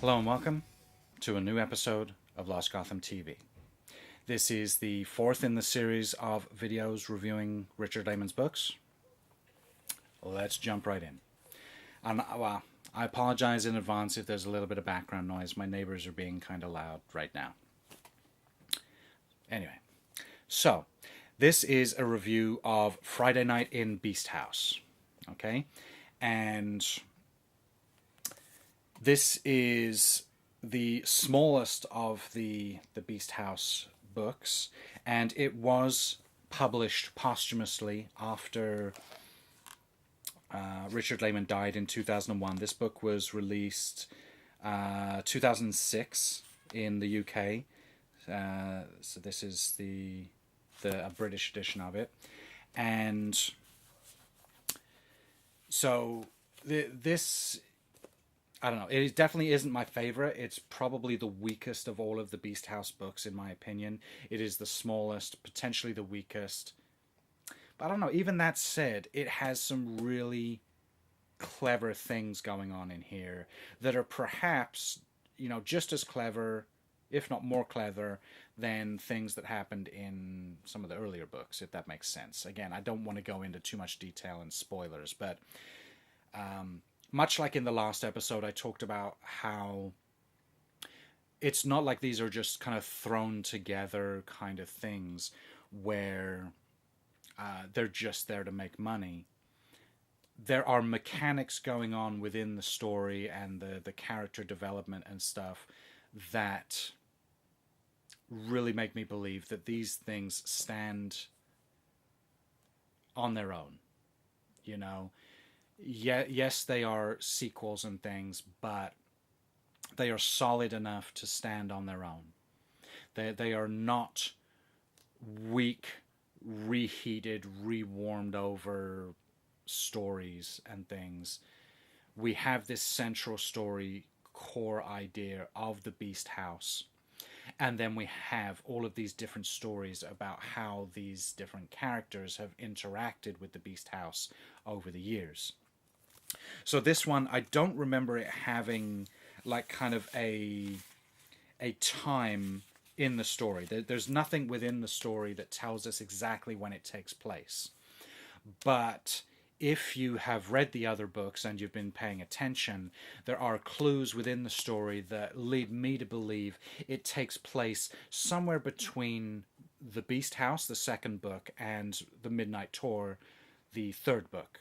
Hello and welcome to a new episode of Lost Gotham TV. This is the fourth in the series of videos reviewing Richard Laymon's books. Let's jump right in. And I apologize in advance if there's a little bit of background noise. My neighbors are being kind of loud right now. Anyway, so this is a review of Friday Night in Beast House. Okay? And this is the smallest of the Beast House books, and it was published posthumously after Richard Laymon died in 2001. This book was released 2006 in the UK. So this is the British edition of it, and so this, I don't know, it definitely isn't my favorite. It's probably the weakest of all of the Beast House books, in my opinion. It is the smallest, potentially the weakest. But I don't know, even that said, it has some really clever things going on in here that are perhaps, just as clever, if not more clever, than things that happened in some of the earlier books, if that makes sense. Again, I don't want to go into too much detail and spoilers, but much like in the last episode, I talked about how it's not like these are just kind of thrown together kind of things where they're just there to make money. There are mechanics going on within the story and the character development and stuff that really make me believe that these things stand on their own. Yes, they are sequels and things, but they are solid enough to stand on their own. They are not weak, reheated, rewarmed over stories and things. We have this central story core idea of the Beast House, and then we have all of these different stories about how these different characters have interacted with the Beast House over the years. So this one, I don't remember it having like kind of a time in the story. There's nothing within the story that tells us exactly when it takes place. But if you have read the other books and you've been paying attention, there are clues within the story that lead me to believe it takes place somewhere between The Beast House, the second book, and The Midnight Tour, the third book.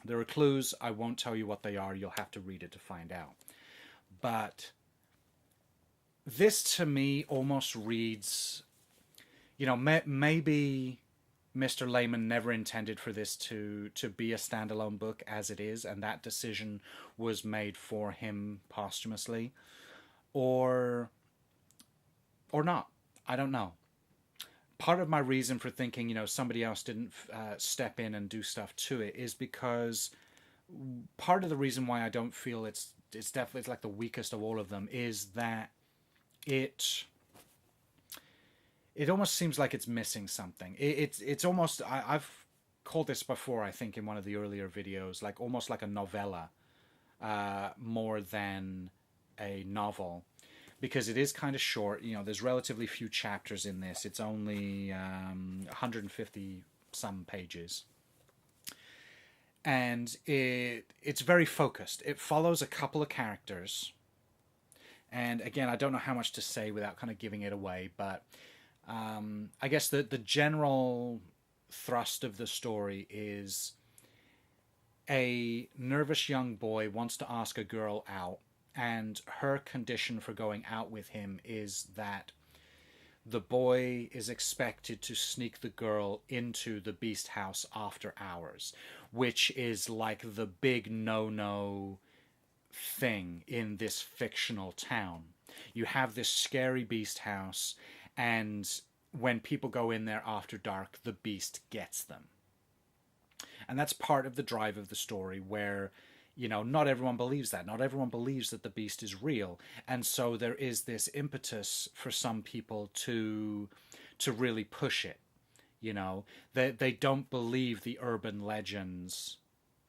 There are clues. I won't tell you what they are. You'll have to read it to find out. But this, to me, almost reads, maybe Mr. Laymon never intended for this to be a standalone book as it is, and that decision was made for him posthumously. Or not. I don't know. Part of my reason for thinking, somebody else didn't step in and do stuff to it is because part of the reason why I don't feel it's like the weakest of all of them is that it almost seems like it's missing something. It's almost, I've called this before, I think, in one of the earlier videos, like almost like a novella more than a novel. Because it is kind of short, there's relatively few chapters in this. It's only 150 some pages. And it's very focused. It follows a couple of characters. And again, I don't know how much to say without kind of giving it away, but I guess the general thrust of the story is a nervous young boy wants to ask a girl out, and her condition for going out with him is that the boy is expected to sneak the girl into the Beast House after hours, which is like the big no-no thing in this fictional town. You have this scary Beast House, and when people go in there after dark, the beast gets them. And that's part of the drive of the story where, not everyone believes that. Not everyone believes that the beast is real. And so there is this impetus for some people to really push it. They don't believe the urban legends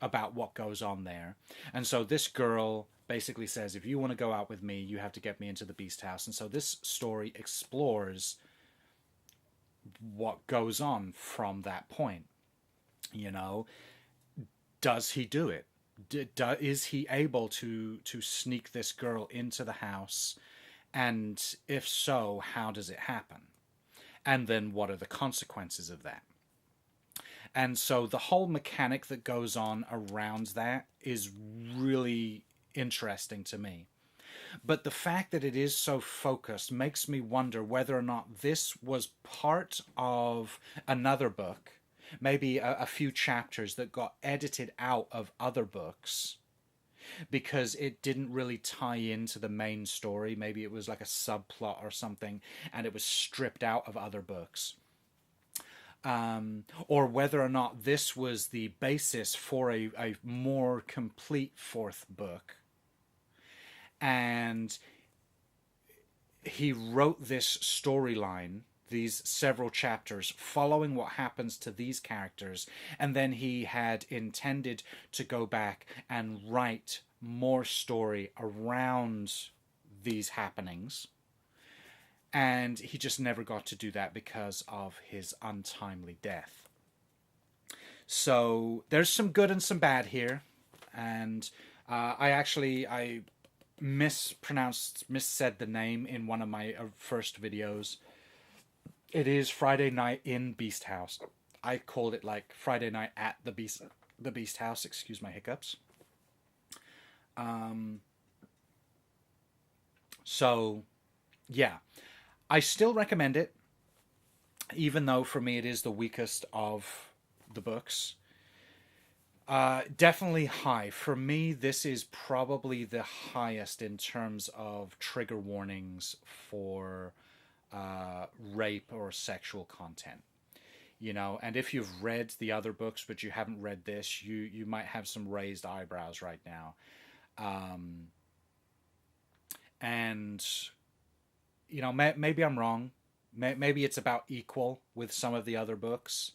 about what goes on there. And so this girl basically says, if you want to go out with me, you have to get me into the beast house. And so this story explores what goes on from that point. You know, does he do it? Is he able to sneak this girl into the house? And if so, how does it happen? And then what are the consequences of that? And so the whole mechanic that goes on around that is really interesting to me. But the fact that it is so focused makes me wonder whether or not this was part of another book, maybe a few chapters that got edited out of other books because it didn't really tie into the main story. Maybe it was like a subplot or something, and it was stripped out of other books. Or whether or not this was the basis for a more complete fourth book. And he wrote this storyline, these several chapters, following what happens to these characters, and then he had intended to go back and write more story around these happenings. And he just never got to do that because of his untimely death. So there's some good and some bad here. And I missaid the name in one of my first videos. It is Friday Night in Beast House. I called it like Friday Night at the Beast House. Excuse my hiccups. So, yeah. I still recommend it, even though for me it is the weakest of the books. Definitely high. For me, this is probably the highest in terms of trigger warnings for rape or sexual content. You know, and if you've read the other books but you haven't read this, you might have some raised eyebrows right now. And you know, maybe I'm wrong. Maybe it's about equal with some of the other books.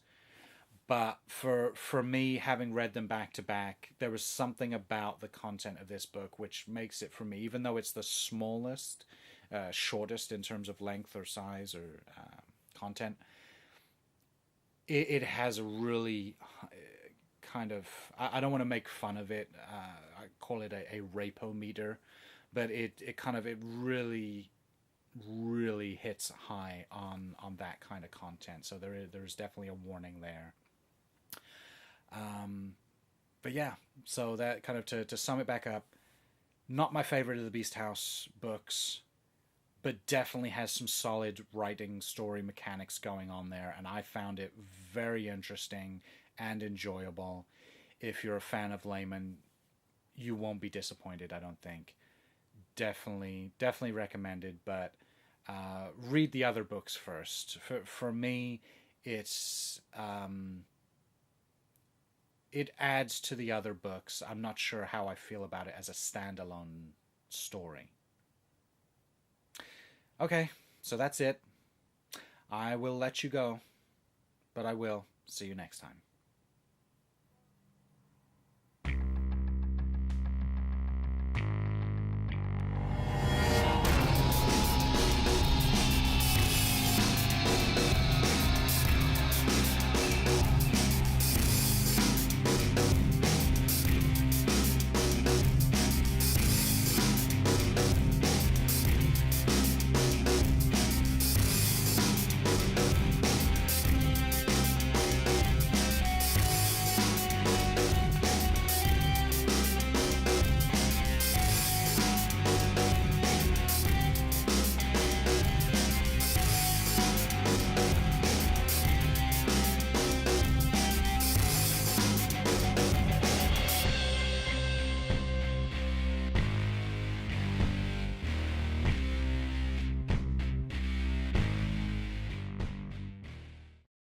But for me, having read them back to back, there was something about the content of this book which makes it, for me, even though it's the smallest, shortest in terms of length or size or content, it has a really kind of, I don't want to make fun of it. I call it a rapometer, but it really hits high on that kind of content. So there's definitely a warning there. But yeah, so that kind of to sum it back up, not my favorite of the Beast House books, but definitely has some solid writing story mechanics going on there, and I found it very interesting and enjoyable. If you're a fan of Laymon, you won't be disappointed, I don't think. Definitely recommended, but read the other books first. For me, it's it adds to the other books. I'm not sure how I feel about it as a standalone story. Okay, so that's it. I will let you go, but I will see you next time.